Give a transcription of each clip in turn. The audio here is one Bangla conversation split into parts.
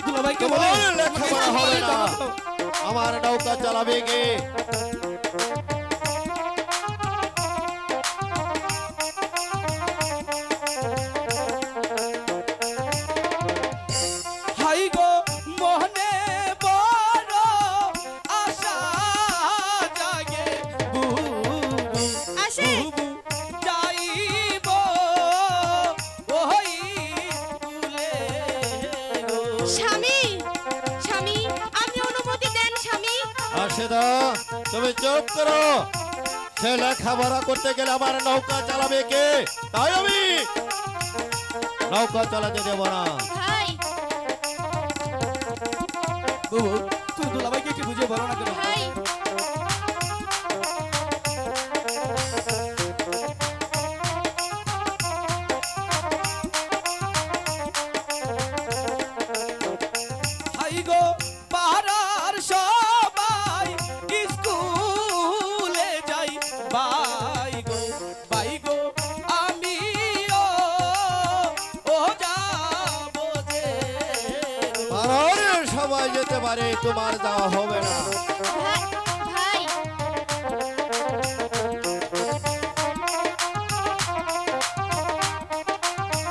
দুলাভাইকে বলে তোমার লেখাপড়া হবে না, আমার নৌকা চালাবে কে? হাই গো মোহনে বড় আশা জাগে আসে যাইব ওই তুলে স্বামী স্বামী আপনি অনুমতি দেন স্বামী। আরশেদা তুমি চুপ করো। সে লেখাপড়া করতে গেলে আমার নৌকা চালাবে কে? তাই আমি নৌকা চালাতে দেব না। ভাই বুবু তুই দুলাভাইকে একটু বুঝিয়ে বলো না কেন? ভাই হাই গো পাড়ার সবাই স্কুলে যাই বাই গো আমিও ও যাবো যে পাড়ার সবাই যেতে পারে, তোমার যাওয়া হবে না। ভাই ভাই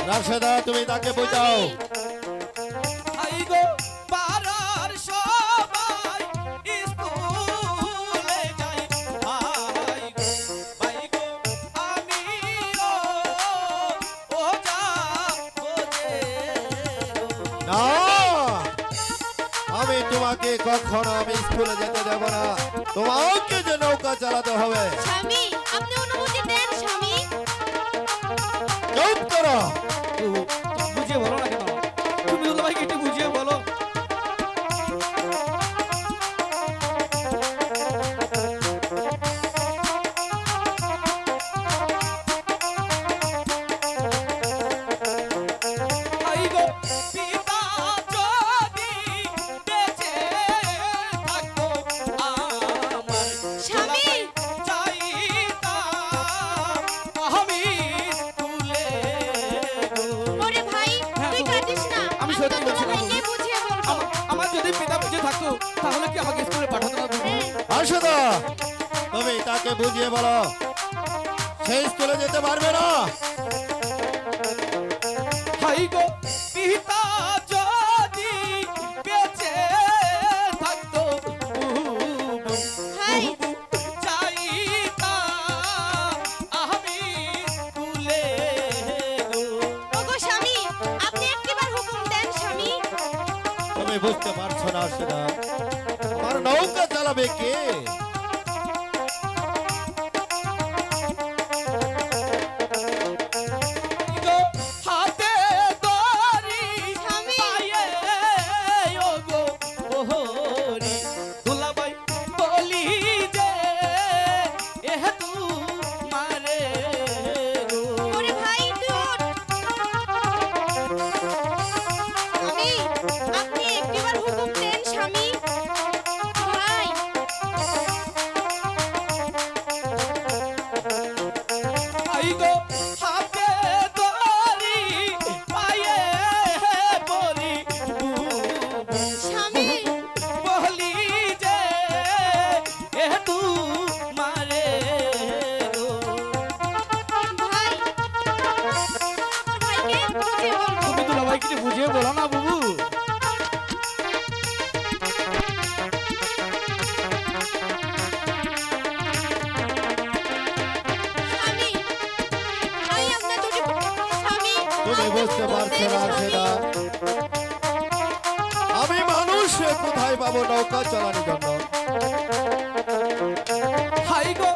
রাশেদা তুমি তাকে বোঝাও। হাই গো পাড়ার সবাই স্কুলে যাই বাই গো আমিও ও যাবো যে না, আমি তোমাকে কখনো আমি স্কুলে যেতে দেব না। তোমাকে যে নৌকা চালাতে হবে। স্বামী আপনি অনুমতি দেন স্বামী। চুপ করো। বুবু, তুমি বুঝিয়ে বলো না কেন? তুমি দুলাভাইকে একটু বুঝিয়ে বলো। হাই গো পিতা যদি বেঁচে থাকতো আমার স্বামী চাইতাম আমি তুলে ওরে ভাই হ্যাঁ, তুই বাবা, কাঁদিস না আমি আমি সত্যি তো বলছি, দুলাভাইকে বাবা। বুঝিয়ে বলবো। আমার যদি পিতা বেঁচে থাকতো তাহলে কি আমাকে স্কুলে পাঠাতো না? বুবু? রাশেদা তুমি তাকে বুঝিয়ে বলো, সে স্কুলে যেতে পারবে না। হাই গো পিতা যদি বেঁচে থাকতো ভাই চাইতাম আমি তুলে ওগো স্বামী আপনি একটিবার হুকুম দেন স্বামী। তুমি বুঝতে পারছো না রাশেদা, আমার নৌকা চালাবে কে? গো হাতে দড়ি স্বামী। পায়ে ওগো ওহরি দুলাভাই বলি যে এহ তু মারে গো ওরে ভাই তুই ওঠ। স্বামী আপনি একটিবার হুকুম দেন স্বামী। ভাই আই গো হাতে দড়ি পায়ে বলি স্বামী বলি যে এহ তু মারে গো ভাই আমার ভাইকে বুঝিয়ে বলবো। তুমি দুলাভাইকে একটু বুঝিয়ে বলো না বুবু। স্বামী আমি আপনার দুটি স্বামী তুমি বুঝতে পারছো না রাশেদা, আমি মানুষ কোথায় পাবো নৌকা চালানোর জন্য? হাই গো